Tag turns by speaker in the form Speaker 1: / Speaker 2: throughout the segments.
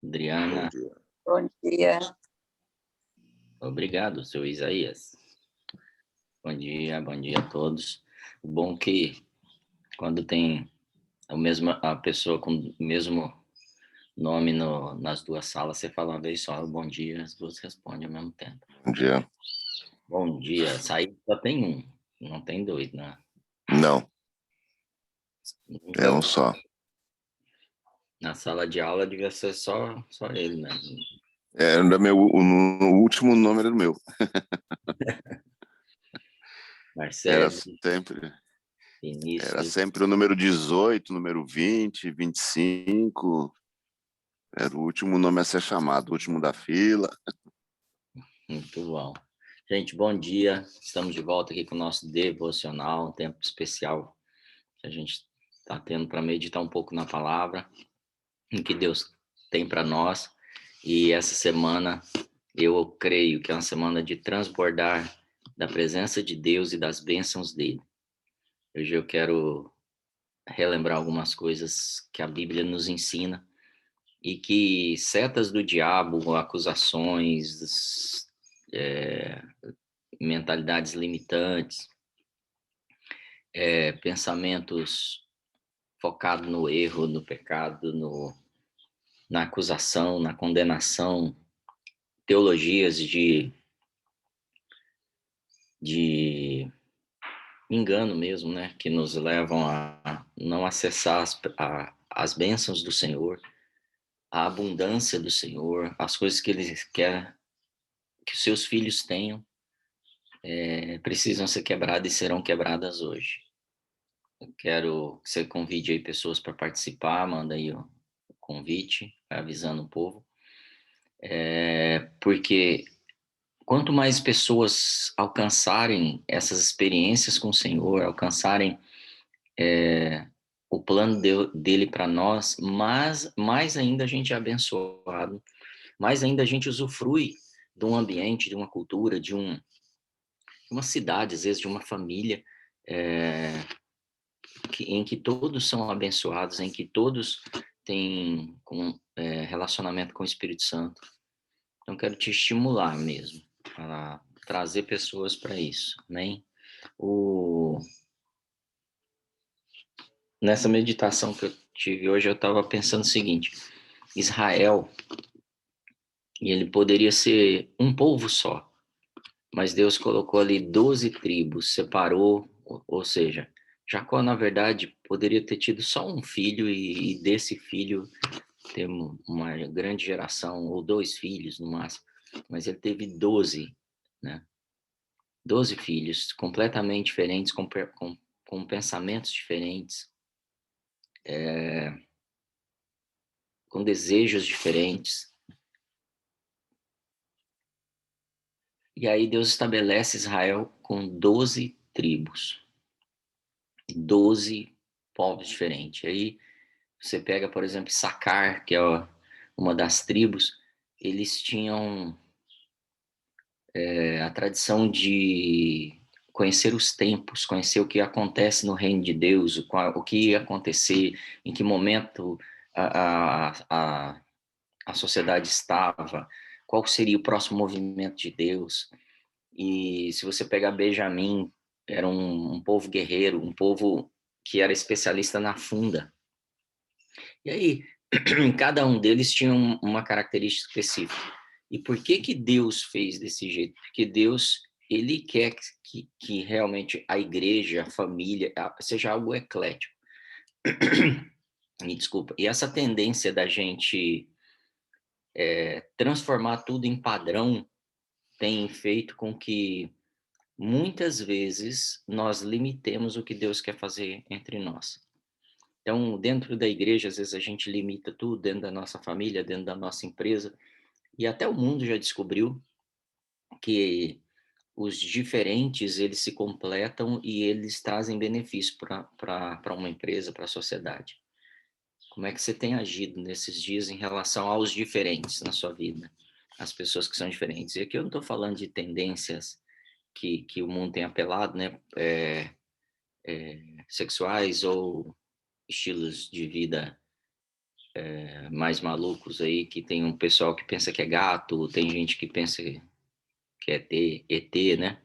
Speaker 1: Adriana.
Speaker 2: Bom dia.
Speaker 3: Bom dia.
Speaker 1: Obrigado, seu Isaías. Bom dia a todos. O bom que quando tem a pessoa com o mesmo nome nas duas salas, você fala uma vez só, bom dia, as duas respondem ao mesmo tempo.
Speaker 2: Bom dia.
Speaker 1: Bom dia. Sair só tem um, não tem dois, né?
Speaker 2: Não,
Speaker 1: Nunca
Speaker 2: é um
Speaker 1: vi.
Speaker 2: só.
Speaker 1: Na sala de aula devia ser só ele, né?
Speaker 2: O último nome era o meu. Era
Speaker 1: Marcelo,
Speaker 2: sempre, era
Speaker 1: Vinícius.
Speaker 2: sempre o número 18, número 20, 25. Era o último nome a ser chamado, o último da fila.
Speaker 1: Muito bom. Gente, bom dia. Estamos de volta aqui com o nosso devocional, um tempo especial que a gente está tendo para meditar um pouco na palavra, em que Deus tem para nós. E essa semana, eu creio que é uma semana de transbordar da presença de Deus e das bênçãos dele. Hoje eu quero relembrar algumas coisas que a Bíblia nos ensina e que setas do diabo, acusações, mentalidades limitantes, pensamentos focados no erro, no pecado, na acusação, na condenação, teologias de engano mesmo, né, que nos levam a não acessar as bênçãos do Senhor, a abundância do Senhor, as coisas que Ele quer que os seus filhos tenham, precisam ser quebradas e serão quebradas hoje. Eu quero que você convide aí pessoas para participar, manda aí o convite, vai avisando o povo, porque quanto mais pessoas alcançarem essas experiências com o Senhor, alcançarem o plano dele para nós, mais ainda a gente é abençoado, mais ainda a gente usufrui de um ambiente, de uma cultura, de uma cidade, às vezes de uma família, em que todos são abençoados, em que todos têm relacionamento com o Espírito Santo. Então, quero te estimular mesmo a trazer pessoas para isso, amém? Nessa meditação que eu tive hoje, eu estava pensando o seguinte: Israel, ele poderia ser um povo só, mas Deus colocou ali 12 tribos, separou, ou seja, Jacó, na verdade, poderia ter tido só um filho e desse filho ter uma grande geração, ou 2 filhos no máximo, mas ele teve 12, né? 12 filhos, completamente diferentes, com pensamentos diferentes, com desejos diferentes. E aí Deus estabelece Israel com 12 tribos, 12 povos diferentes. Aí você pega, por exemplo, Sacar, que é uma das tribos, eles tinham a tradição de conhecer os tempos, conhecer o que acontece no reino de Deus, o que ia acontecer, em que momento a sociedade estava, qual seria o próximo movimento de Deus. E se você pegar Benjamim, era um povo guerreiro, um povo que era especialista na funda. E aí, cada um deles tinha uma característica específica. E por que Deus fez desse jeito? Porque Deus, ele quer que realmente a igreja, a família, seja algo eclético. Me desculpa. E essa tendência da gente transformar tudo em padrão tem feito com que muitas vezes nós limitemos o que Deus quer fazer entre nós. Então, dentro da igreja, às vezes a gente limita tudo, dentro da nossa família, dentro da nossa empresa, e até o mundo já descobriu que os diferentes, eles se completam e eles trazem benefício para uma empresa, para a sociedade. Como é que você tem agido nesses dias em relação aos diferentes na sua vida? As pessoas que são diferentes. E aqui eu não estou falando de tendências que o mundo tem apelado, né? Sexuais ou estilos de vida mais malucos aí, que tem um pessoal que pensa que é gato, tem gente que pensa que é ET, né?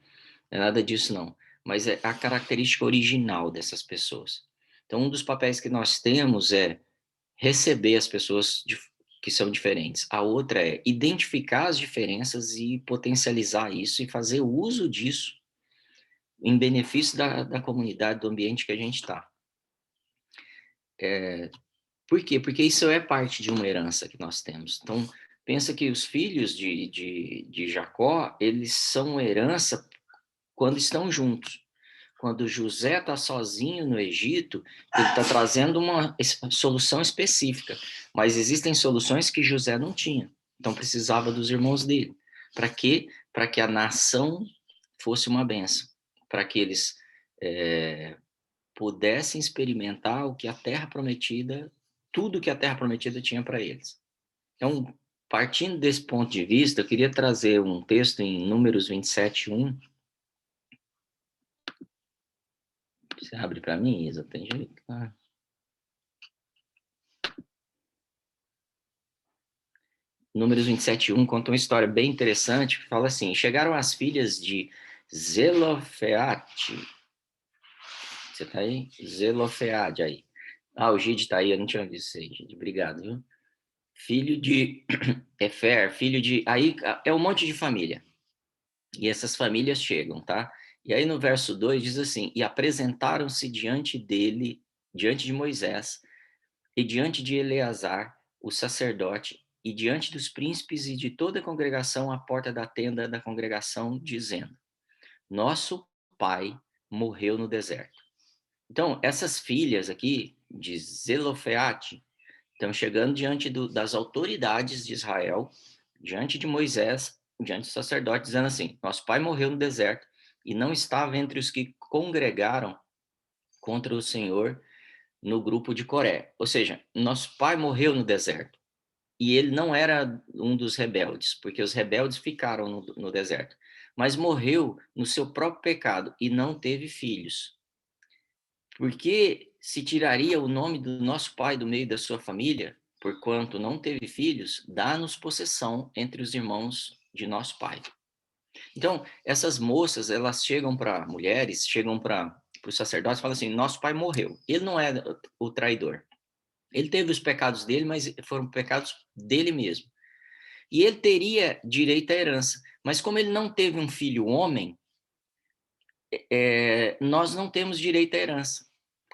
Speaker 1: Não é nada disso, não. Mas é a característica original dessas pessoas. Então, um dos papéis que nós temos é receber as pessoas que são diferentes. A outra é identificar as diferenças e potencializar isso e fazer uso disso em benefício da comunidade, do ambiente que a gente está. Por quê? Porque isso é parte de uma herança que nós temos. Então, pensa que os filhos de Jacó, eles são herança quando estão juntos. Quando José está sozinho no Egito, ele está trazendo uma solução específica. Mas existem soluções que José não tinha. Então, precisava dos irmãos dele. Para quê? Para que a nação fosse uma benção. Para que eles pudessem experimentar o que a Terra Prometida, tudo que a Terra Prometida tinha para eles. Então, partindo desse ponto de vista, eu queria trazer um texto em Números 27:1. Você abre para mim, Isa? Tem jeito? Ah. Números 27:1 conta uma história bem interessante, que fala assim: chegaram as filhas de Zelofeate. Você tá aí? Zelofeade aí. Ah, o Gide tá aí, eu não tinha visto isso aí, Gide. Obrigado, viu? Filho de Efer, filho de... Aí é um monte de família. E essas famílias chegam, tá? E aí no verso 2 diz assim: e apresentaram-se diante dele, diante de Moisés, e diante de Eleazar, o sacerdote, e diante dos príncipes e de toda a congregação à porta da tenda da congregação, dizendo: nosso pai morreu no deserto. Então, essas filhas aqui de Zelofeate estão chegando diante das autoridades de Israel, diante de Moisés, diante do sacerdote, dizendo assim: nosso pai morreu no deserto e não estava entre os que congregaram contra o Senhor no grupo de Coré. Ou seja, nosso pai morreu no deserto. E ele não era um dos rebeldes, porque os rebeldes ficaram no deserto. Mas morreu no seu próprio pecado e não teve filhos. Porque se tiraria o nome do nosso pai do meio da sua família, porquanto não teve filhos, dá-nos possessão entre os irmãos de nosso pai. Então, essas moças, elas chegam para mulheres, chegam para os sacerdotes e falam assim: nosso pai morreu. Ele não é o traidor. Ele teve os pecados dele, mas foram pecados dele mesmo. E ele teria direito à herança. Mas como ele não teve um filho homem, nós não temos direito à herança.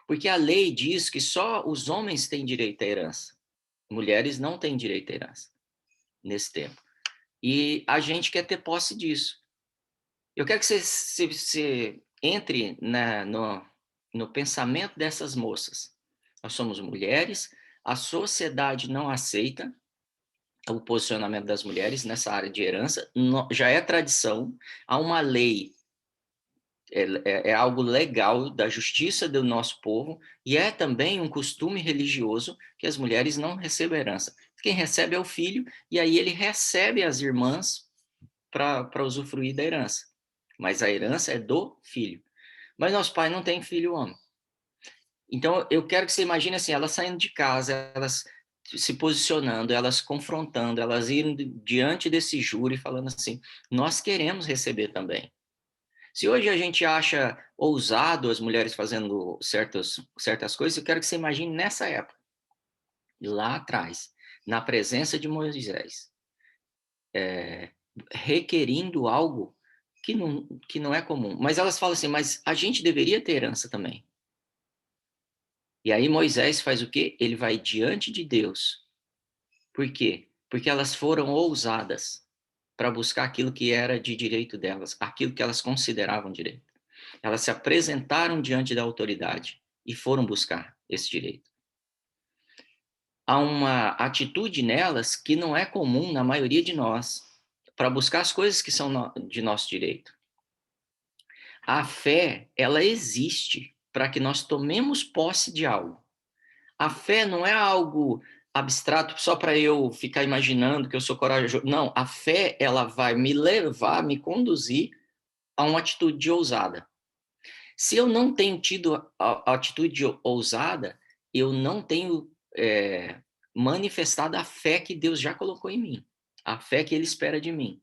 Speaker 1: Porque a lei diz que só os homens têm direito à herança. Mulheres não têm direito à herança nesse tempo. E a gente quer ter posse disso. Eu quero que você entre no pensamento dessas moças. Nós somos mulheres, a sociedade não aceita o posicionamento das mulheres nessa área de herança, já é tradição, há uma lei, é algo legal da justiça do nosso povo, e é também um costume religioso que as mulheres não recebam herança. Quem recebe é o filho, e aí ele recebe as irmãs para usufruir da herança. Mas a herança é do filho. Mas nosso pai não tem filho homem. Então, eu quero que você imagine assim, elas saindo de casa, elas se posicionando, elas confrontando, elas indo diante desse júri falando assim: nós queremos receber também. Se hoje a gente acha ousado as mulheres fazendo certas coisas, eu quero que você imagine nessa época, lá atrás, na presença de Moisés, requerindo algo que não é comum. Mas elas falam assim: mas a gente deveria ter herança também. E aí Moisés faz o quê? Ele vai diante de Deus. Por quê? Porque elas foram ousadas para buscar aquilo que era de direito delas, aquilo que elas consideravam direito. Elas se apresentaram diante da autoridade e foram buscar esse direito. Há uma atitude nelas que não é comum na maioria de nós, para buscar as coisas que são de nosso direito. A fé, ela existe para que nós tomemos posse de algo. A fé não é algo abstrato só para eu ficar imaginando que eu sou corajoso. Não, a fé, ela vai me levar, me conduzir a uma atitude ousada. Se eu não tenho tido a atitude ousada, eu não tenho manifestada a fé que Deus já colocou em mim, a fé que ele espera de mim.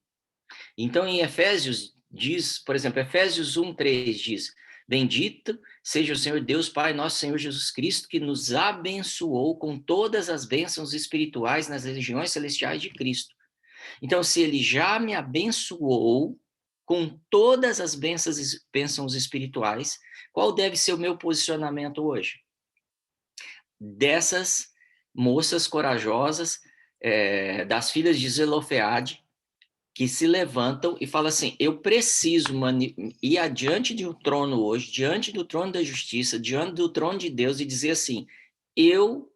Speaker 1: Então, em Efésios diz, por exemplo, Efésios 1:3 diz: Bendito seja o Senhor Deus, Pai, nosso Senhor Jesus Cristo, que nos abençoou com todas as bênçãos espirituais nas regiões celestiais de Cristo. Então, se ele já me abençoou com todas as bênçãos espirituais, qual deve ser o meu posicionamento hoje? Dessas moças corajosas, das filhas de Zelofeade, que se levantam e falam assim: eu preciso ir adiante do trono hoje, diante do trono da justiça, diante do trono de Deus e dizer assim: eu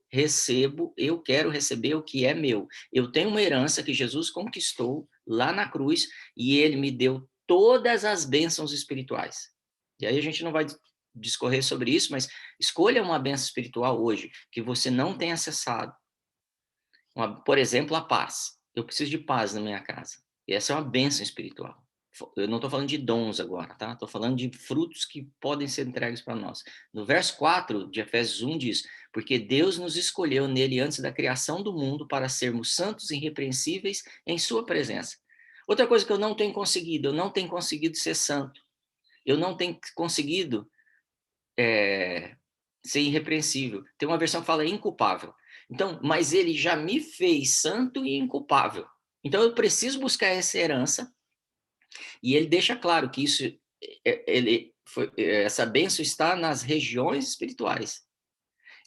Speaker 1: quero receber o que é meu. Eu tenho uma herança que Jesus conquistou lá na cruz e ele me deu todas as bênçãos espirituais. E aí a gente não vai discorrer sobre isso, mas escolha uma bênção espiritual hoje que você não tem acessado. Por exemplo, a paz. Eu preciso de paz na minha casa. E essa é uma bênção espiritual. Eu não estou falando de dons agora, tá? Estou falando de frutos que podem ser entregues para nós. No verso 4 de Efésios 1 diz: porque Deus nos escolheu nele antes da criação do mundo para sermos santos e irrepreensíveis em sua presença. Outra coisa que eu não tenho conseguido ser santo. Eu não tenho conseguido ser irrepreensível. Tem uma versão que fala inculpável. Então, mas ele já me fez santo e inculpável. Então eu preciso buscar essa herança. E ele deixa claro que essa bênção está nas regiões espirituais.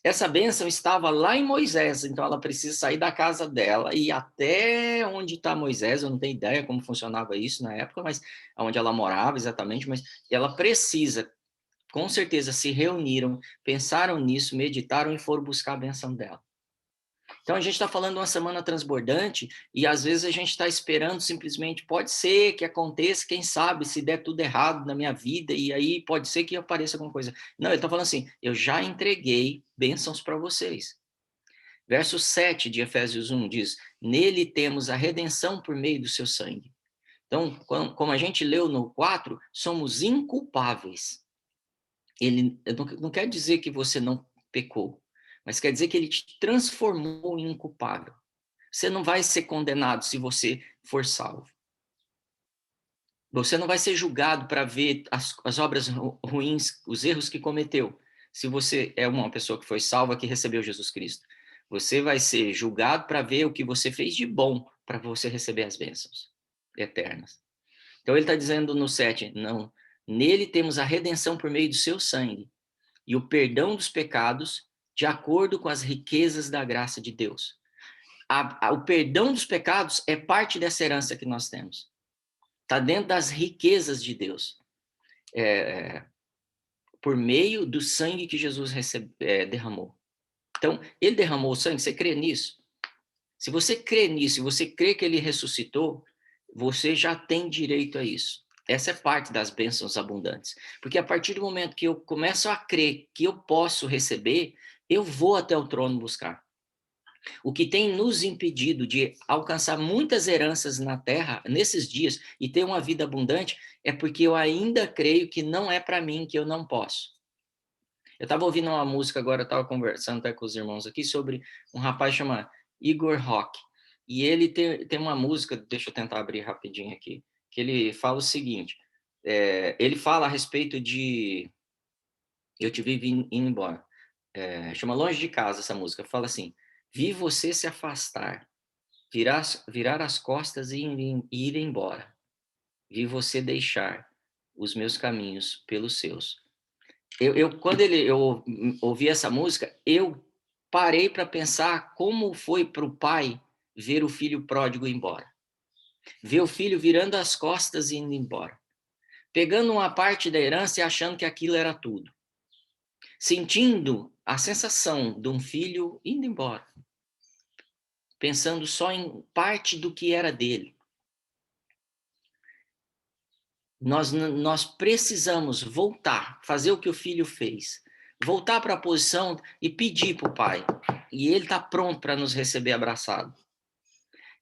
Speaker 1: Essa bênção estava lá em Moisés, então ela precisa sair da casa dela e ir até onde está Moisés. Eu não tenho ideia como funcionava isso na época, mas onde ela morava exatamente, mas ela precisa, com certeza, se reuniram, pensaram nisso, meditaram e foram buscar a bênção dela. Então, a gente está falando de uma semana transbordante e, às vezes, a gente está esperando simplesmente, pode ser que aconteça, quem sabe, se der tudo errado na minha vida, e aí pode ser que apareça alguma coisa. Não, ele está falando assim, eu já entreguei bênçãos para vocês. Verso 7 de Efésios 1 diz, nele temos a redenção por meio do seu sangue. Então, como a gente leu no 4, somos inculpáveis. Ele não quer dizer que você não pecou, mas quer dizer que ele te transformou em inculpável. Você não vai ser condenado se você for salvo. Você não vai ser julgado para ver as obras ruins, os erros que cometeu, se você é uma pessoa que foi salva, que recebeu Jesus Cristo. Você vai ser julgado para ver o que você fez de bom para você receber as bênçãos eternas. Então ele está dizendo no 7, não, nele temos a redenção por meio do seu sangue e o perdão dos pecados de acordo com as riquezas da graça de Deus. O perdão dos pecados é parte dessa herança que nós temos. Está dentro das riquezas de Deus. Por meio do sangue que Jesus derramou. Então, ele derramou o sangue, você crê nisso? Se você crê nisso, se você crê que ele ressuscitou, você já tem direito a isso. Essa é parte das bênçãos abundantes. Porque a partir do momento que eu começo a crer que eu posso receber, eu vou até o trono buscar. O que tem nos impedido de alcançar muitas heranças na terra nesses dias e ter uma vida abundante é porque eu ainda creio que não é para mim, que eu não posso. Eu estava ouvindo uma música agora, eu estava conversando até com os irmãos aqui sobre um rapaz chamado Igor Rock. E ele tem uma música, deixa eu tentar abrir rapidinho aqui, que ele fala o seguinte, ele fala a respeito de eu te vi indo embora. Chama Longe de Casa essa música, fala assim, vi você se afastar, virar as costas e ir embora. Vi você deixar os meus caminhos pelos seus. Quando eu ouvi essa música, eu parei para pensar como foi para o pai ver o filho pródigo ir embora. Ver o filho virando as costas e indo embora. Pegando uma parte da herança e achando que aquilo era tudo. Sentindo a sensação de um filho indo embora. Pensando só em parte do que era dele. Nós precisamos voltar, fazer o que o filho fez. Voltar para a posição e pedir para o pai. E ele está pronto para nos receber abraçado.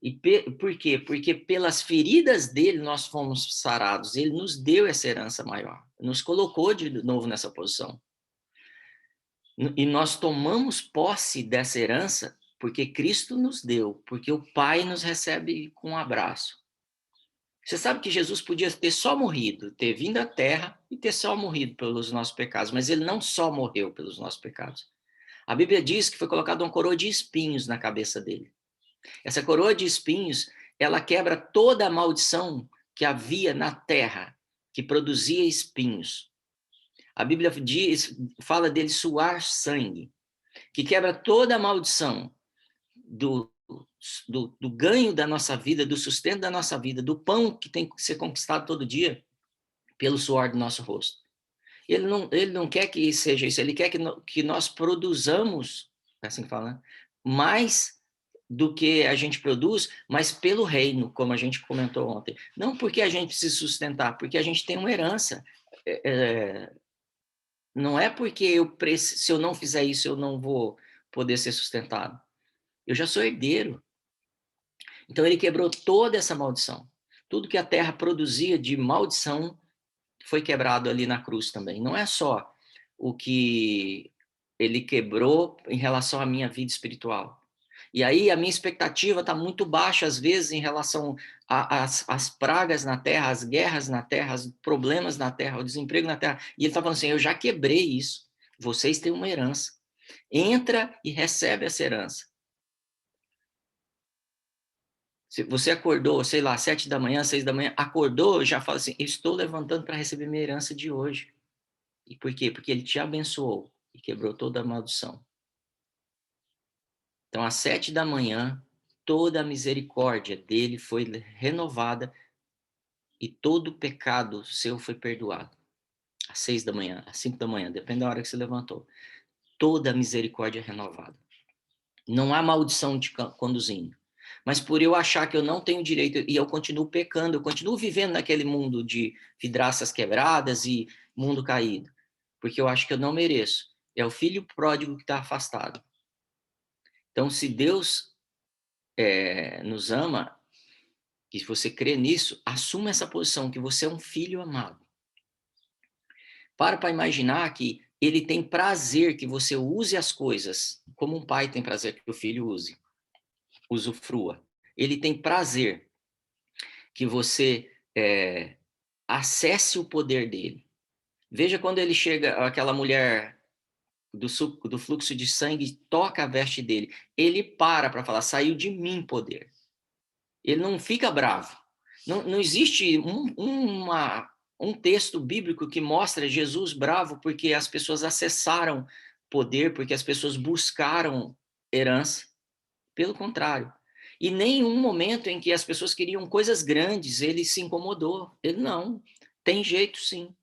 Speaker 1: E por quê? Porque pelas feridas dele nós fomos sarados. Ele nos deu essa herança maior. Nos colocou de novo nessa posição. E nós tomamos posse dessa herança porque Cristo nos deu, porque o Pai nos recebe com um abraço. Você sabe que Jesus podia ter só morrido, ter vindo à Terra e ter só morrido pelos nossos pecados, mas ele não só morreu pelos nossos pecados. A Bíblia diz que foi colocada uma coroa de espinhos na cabeça dele. Essa coroa de espinhos, ela quebra toda a maldição que havia na terra, que produzia espinhos. A Bíblia fala dele suar sangue, que quebra toda a maldição do ganho da nossa vida, do sustento da nossa vida, do pão que tem que ser conquistado todo dia pelo suor do nosso rosto. Ele não quer que seja isso, ele quer que nós produzamos, é assim que fala, né? Mais do que a gente produz, mas pelo reino, como a gente comentou ontem. Não porque a gente se sustentar, porque a gente tem uma herança. Não é porque se eu não fizer isso, eu não vou poder ser sustentado. Eu já sou herdeiro. Então ele quebrou toda essa maldição. Tudo que a terra produzia de maldição foi quebrado ali na cruz também. Não é só o que ele quebrou em relação à minha vida espiritual. E aí a minha expectativa está muito baixa, às vezes, em relação às pragas na terra, às guerras na terra, os problemas na terra, o desemprego na terra. E ele está falando assim, eu já quebrei isso. Vocês têm uma herança. Entra e recebe essa herança. Se você acordou, sei lá, 7 da manhã, 6 da manhã, acordou, já fala assim, estou levantando para receber minha herança de hoje. E por quê? Porque ele te abençoou e quebrou toda a maldição. Então, às 7 da manhã, toda a misericórdia dele foi renovada e todo o pecado seu foi perdoado. Às 6 da manhã, às 5 da manhã, depende da hora que você levantou. Toda a misericórdia é renovada. Não há maldição te conduzindo. Mas por eu achar que eu não tenho direito e eu continuo pecando, eu continuo vivendo naquele mundo de vidraças quebradas e mundo caído, porque eu acho que eu não mereço. É o filho pródigo que está afastado. Então, se Deus nos ama, e se você crê nisso, assuma essa posição, que você é um filho amado. Para imaginar que ele tem prazer que você use as coisas, como um pai tem prazer que o filho use, usufrua. Ele tem prazer que você acesse o poder dele. Veja quando ele chega, aquela mulher do fluxo de sangue toca a veste dele. Ele para falar, saiu de mim poder. Ele não fica bravo. Não existe um texto bíblico que mostra Jesus bravo porque as pessoas acessaram poder, porque as pessoas buscaram herança. Pelo contrário. E nenhum momento em que as pessoas queriam coisas grandes, ele se incomodou. Ele não. Tem jeito, sim.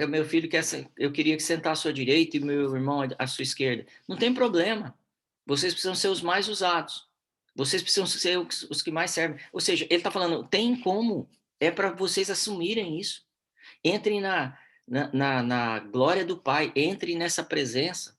Speaker 1: Meu filho eu queria que sentar à sua direita e meu irmão à sua esquerda. Não tem problema. Vocês precisam ser os mais usados. Vocês precisam ser os que mais servem. Ou seja, ele está falando, tem como. É para vocês assumirem isso. Entrem na glória do Pai. Entrem nessa presença.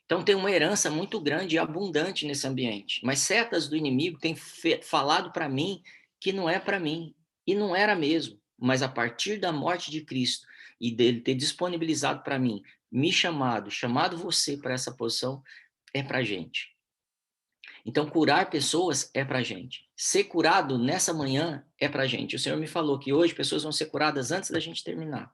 Speaker 1: Então tem uma herança muito grande e abundante nesse ambiente. Mas setas do inimigo têm falado para mim que não é para mim. E não era mesmo. Mas a partir da morte de Cristo e dele ter disponibilizado para mim, me chamado você para essa posição, é para gente. Então curar pessoas é para gente. Ser curado nessa manhã é para gente. O Senhor me falou que hoje pessoas vão ser curadas antes da gente terminar.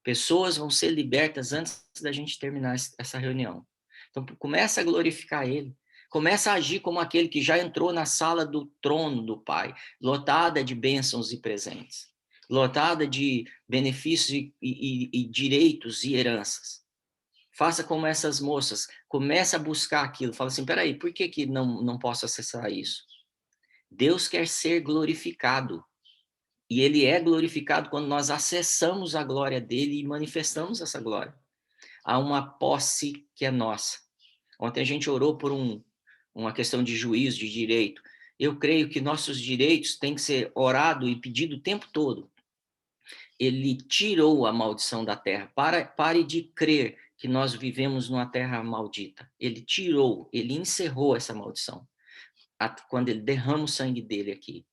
Speaker 1: Pessoas vão ser libertas antes da gente terminar essa reunião. Então, começa a glorificar Ele. Começa a agir como aquele que já entrou na sala do trono do Pai, lotada de bênçãos e presentes, lotada de benefícios e direitos e heranças. Faça como essas moças. Começa a buscar aquilo. Fala assim, peraí, por que não posso acessar isso? Deus quer ser glorificado. E ele é glorificado quando nós acessamos a glória dele e manifestamos essa glória. Há uma posse que é nossa. Ontem a gente orou por uma questão de juízo, de direito. Eu creio que nossos direitos têm que ser orado e pedido o tempo todo. Ele tirou a maldição da terra. Pare de crer que nós vivemos numa terra maldita. Ele tirou, ele encerrou essa maldição. Quando ele derrama o sangue dele aqui.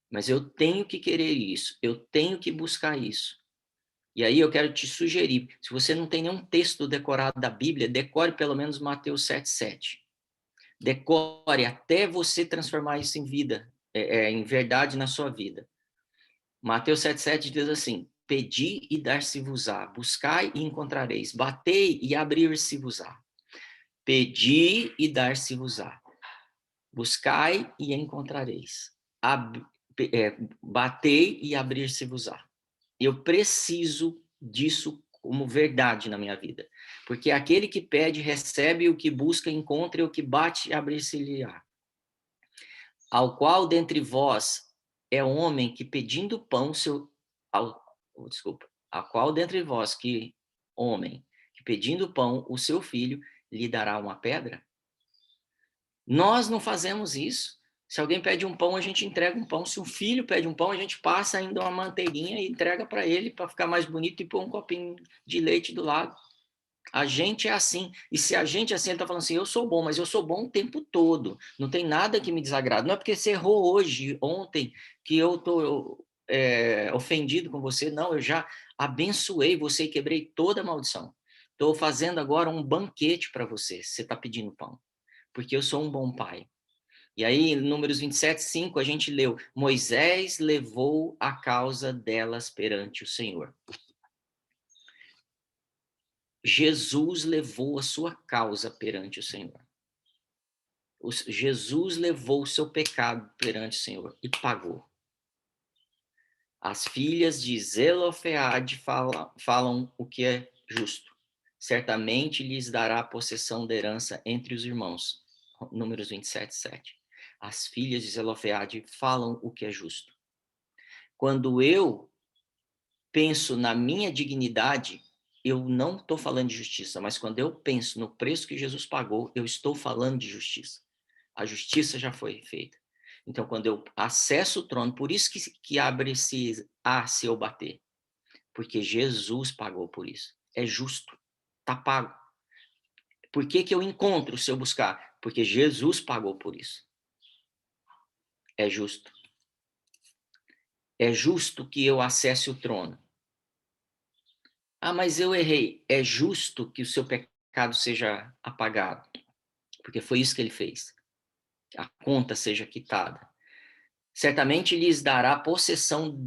Speaker 1: Mas eu tenho que querer isso, eu tenho que buscar isso. E aí eu quero te sugerir, se você não tem nenhum texto decorado da Bíblia, decore pelo menos Mateus 7:7. Decore até você transformar isso em vida, em verdade na sua vida. Mateus 7:7 diz assim: pedi e dar-se-vos-á, buscai e encontrareis, batei e abrir-se-vos-á. Pedi e dar-se-vos-á, buscai e encontrareis, batei e abrir-se-vos-á. Eu preciso disso como verdade na minha vida, porque aquele que pede, recebe, o que busca, encontra, e o que bate, abrir-se-lhe-á. Ao qual dentre vós é homem que pedindo pão, a qual dentre vós que homem que pedindo pão, o seu filho lhe dará uma pedra? Nós não fazemos isso. Se alguém pede um pão, a gente entrega um pão. Se um filho pede um pão, a gente passa ainda uma manteiguinha e entrega para ele para ficar mais bonito e pôr um copinho de leite do lado. A gente é assim. E se a gente é assim, ele está falando assim, eu sou bom, mas eu sou bom o tempo todo. Não tem nada que me desagrada. Não é porque você errou hoje, ontem, que eu estou ofendido com você. Não, eu já abençoei você e quebrei toda a maldição. Estou fazendo agora um banquete para você. Você está pedindo pão. Porque eu sou um bom pai. E aí, em Números 27:5, a gente leu, Moisés levou a causa delas perante o Senhor. Jesus levou a sua causa perante o Senhor. Jesus levou o seu pecado perante o Senhor e pagou. As filhas de Zelofeade falam o que é justo. Certamente lhes dará a possessão da herança entre os irmãos. Números 27:7. As filhas de Zelofeade falam o que é justo. Quando eu penso na minha dignidade, eu não estou falando de justiça, mas quando eu penso no preço que Jesus pagou, eu estou falando de justiça. A justiça já foi feita. Então, quando eu acesso o trono, por isso que abre-se se eu bater. Porque Jesus pagou por isso. É justo. Está pago. Por que eu encontro se eu buscar? Porque Jesus pagou por isso. É justo. É justo que eu acesse o trono. Ah, mas eu errei. É justo que o seu pecado seja apagado, porque foi isso que ele fez. A conta seja quitada. Certamente lhes dará possessão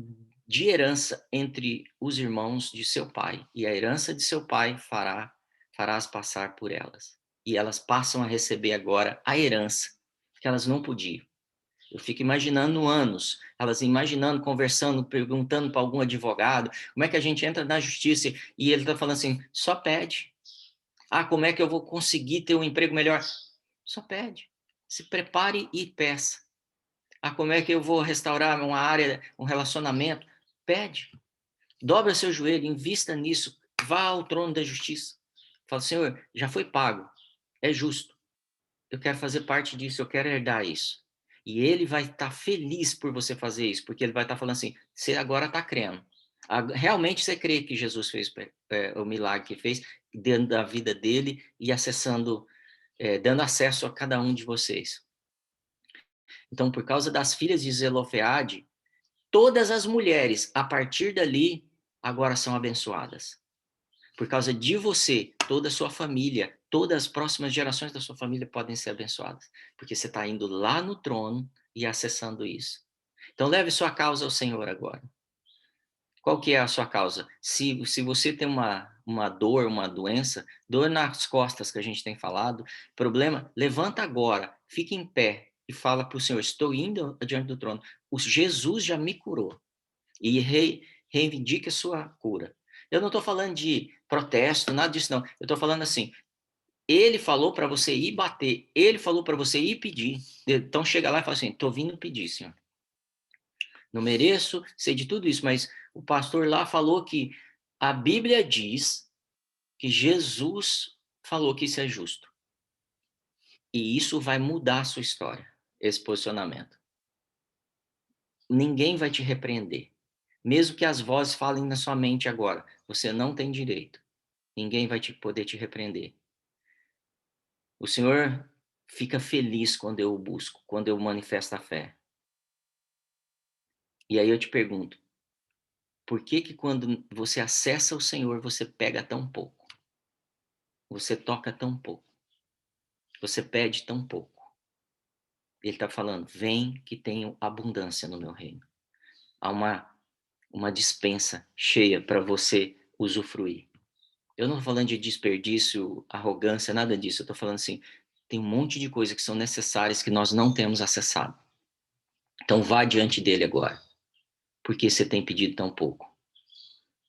Speaker 1: de herança entre os irmãos de seu pai, e a herança de seu pai farás passar por elas. E elas passam a receber agora a herança que elas não podiam. Eu fico imaginando anos, elas imaginando, conversando, perguntando para algum advogado, como é que a gente entra na justiça e ele está falando assim, só pede. Ah, como é que eu vou conseguir ter um emprego melhor? Só pede. Se prepare e peça. Ah, como é que eu vou restaurar uma área, um relacionamento? Pede. Dobra seu joelho, invista nisso, vá ao trono da justiça. Fala, Senhor, já foi pago, é justo. Eu quero fazer parte disso, eu quero herdar isso. E ele vai estar feliz por você fazer isso, porque ele vai estar falando assim, você agora está crendo. Realmente você crê que Jesus fez o milagre que fez dentro da vida dele e acessando, dando acesso a cada um de vocês. Então, por causa das filhas de Zelofeade, todas as mulheres, a partir dali, agora são abençoadas. Por causa de você, toda a sua família, todas as próximas gerações da sua família podem ser abençoadas. Porque você está indo lá no trono e acessando isso. Então, leve sua causa ao Senhor agora. Qual que é a sua causa? Se você tem uma dor, uma doença, dor nas costas que a gente tem falado, problema, levanta agora, fica em pé e fala para o Senhor, estou indo diante do trono. O Jesus já me curou. E reivindique a sua cura. Eu não estou falando de protesto, nada disso não. Eu estou falando assim, ele falou para você ir bater, ele falou para você ir pedir. Então chega lá e fala assim, estou vindo pedir, Senhor. Não mereço, sei de tudo isso, mas o pastor lá falou que a Bíblia diz que Jesus falou que isso é justo. E isso vai mudar a sua história, esse posicionamento. Ninguém vai te repreender. Mesmo que as vozes falem na sua mente agora, você não tem direito. Ninguém vai poder te repreender. O Senhor fica feliz quando eu o busco, quando eu manifesto a fé. E aí eu te pergunto, Por que que quando você acessa o Senhor, você pega tão pouco? Você toca tão pouco? Você pede tão pouco? Ele está falando: vem que tenho abundância no meu reino. Há uma dispensa cheia para você usufruir. Eu não estou falando de desperdício, arrogância, nada disso. Eu estou falando assim, tem um monte de coisas que são necessárias que nós não temos acessado. Então vá diante dele agora. Por que você tem pedido tão pouco?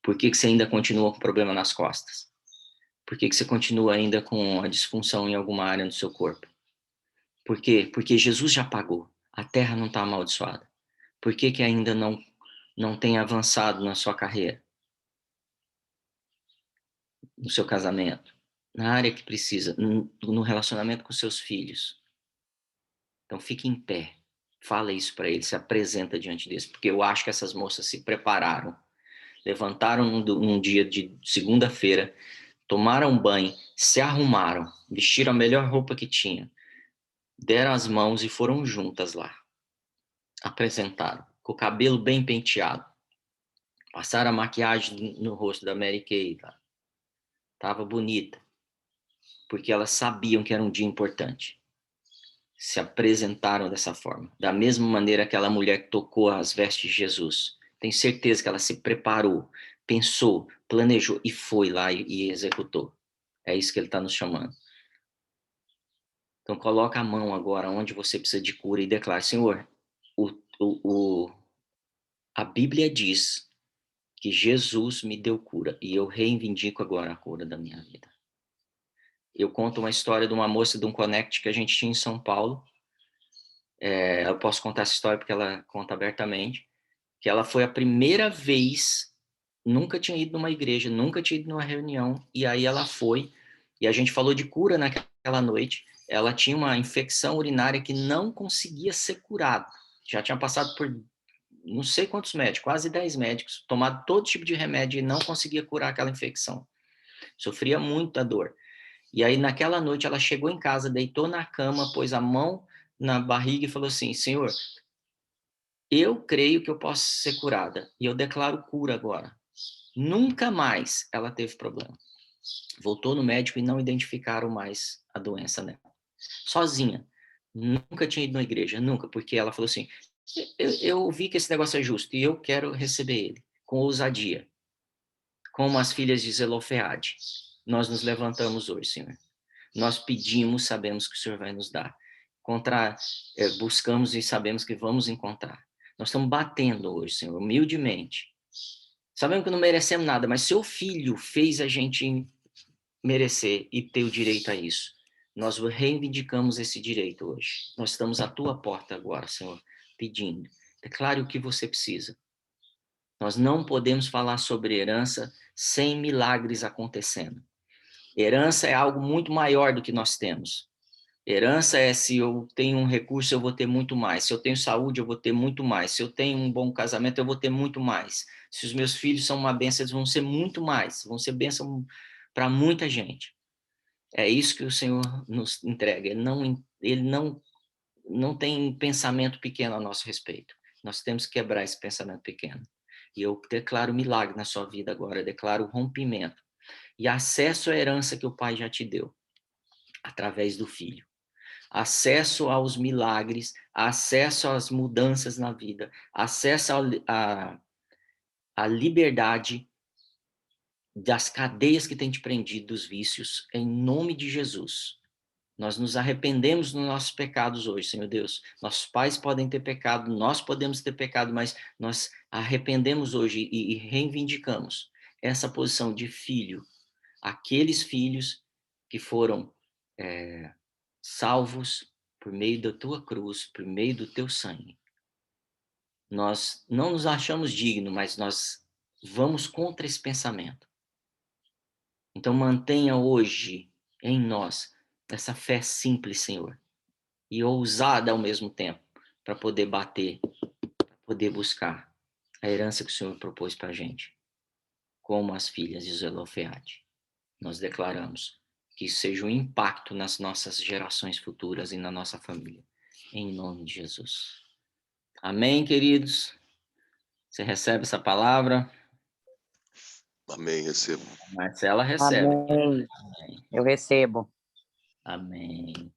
Speaker 1: Por que que você ainda continua com problema nas costas? Por que que você continua ainda com a disfunção em alguma área do seu corpo? Por quê? Porque Jesus já pagou. A terra não está amaldiçoada. Por que que ainda não tem avançado na sua carreira, no seu casamento, na área que precisa, no relacionamento com seus filhos? Então fique em pé. Fala isso para ele, se apresenta diante deles, porque eu acho que essas moças se prepararam, levantaram num dia de segunda-feira, tomaram banho, se arrumaram, vestiram a melhor roupa que tinha, deram as mãos e foram juntas lá. Apresentaram, com o cabelo bem penteado, passaram a maquiagem no rosto da Mary Kay, tá? Tava bonita, porque elas sabiam que era um dia importante. Se apresentaram dessa forma, da mesma maneira que aquela mulher que tocou as vestes de Jesus. Tenho certeza que ela se preparou, pensou, planejou e foi lá e executou. É isso que ele está nos chamando. Então coloca a mão agora onde você precisa de cura e declara: Senhor, o, o, a Bíblia diz que Jesus me deu cura e eu reivindico agora a cura da minha vida. Eu conto uma história de uma moça de um Connect que a gente tinha em São Paulo. Eu posso contar essa história porque ela conta abertamente, que ela foi a primeira vez, nunca tinha ido numa igreja, nunca tinha ido numa reunião, e aí ela foi, e a gente falou de cura naquela noite. Ela tinha uma infecção urinária que não conseguia ser curada. Já tinha passado por não sei quantos médicos, quase 10 médicos, tomado todo tipo de remédio e não conseguia curar aquela infecção. Sofria muita dor. E aí, naquela noite, ela chegou em casa, deitou na cama, pôs a mão na barriga e falou assim: Senhor, eu creio que eu posso ser curada. E eu declaro cura agora. Nunca mais ela teve problema. Voltou no médico e não identificaram mais a doença nela. Sozinha. Nunca tinha ido na igreja, nunca, porque ela falou assim: eu vi que esse negócio é justo e eu quero receber ele com ousadia, como as filhas de Zelofeade. Nós nos levantamos hoje, Senhor. Nós pedimos, sabemos que o Senhor vai nos dar. Buscamos e sabemos que vamos encontrar. Nós estamos batendo hoje, Senhor, humildemente. Sabemos que não merecemos nada, mas seu filho fez a gente merecer e ter o direito a isso. Nós reivindicamos esse direito hoje. Nós estamos à tua porta agora, Senhor, pedindo. Declare o que você precisa. Nós não podemos falar sobre herança sem milagres acontecendo. Herança é algo muito maior do que nós temos. Herança é: se eu tenho um recurso, eu vou ter muito mais. Se eu tenho saúde, eu vou ter muito mais. Se eu tenho um bom casamento, eu vou ter muito mais. Se os meus filhos são uma bênção, eles vão ser muito mais. Vão ser bênção para muita gente. É isso que o Senhor nos entrega. Ele não tem pensamento pequeno a nosso respeito. Nós temos que quebrar esse pensamento pequeno. E eu declaro milagre na sua vida agora. Eu declaro rompimento e acesso à herança que o Pai já te deu através do Filho. Acesso aos milagres, acesso às mudanças na vida, acesso à liberdade das cadeias que têm te prendido, dos vícios, em nome de Jesus. Nós nos arrependemos dos nossos pecados hoje, Senhor Deus. Nossos pais podem ter pecado, nós podemos ter pecado, mas nós arrependemos hoje e reivindicamos essa posição de filho. Aqueles filhos que foram salvos por meio da tua cruz, por meio do teu sangue. Nós não nos achamos dignos, mas nós vamos contra esse pensamento. Então mantenha hoje em nós essa fé simples, Senhor, e ousada ao mesmo tempo, para poder bater, para poder buscar a herança que o Senhor propôs para a gente, como as filhas de Zelofeade. Nós declaramos que isso seja um impacto nas nossas gerações futuras e na nossa família, em nome de Jesus. Amém, queridos? Você recebe essa palavra?
Speaker 2: Amém, recebo.
Speaker 1: Marcela recebe.
Speaker 3: Amém. Eu recebo.
Speaker 1: Amém.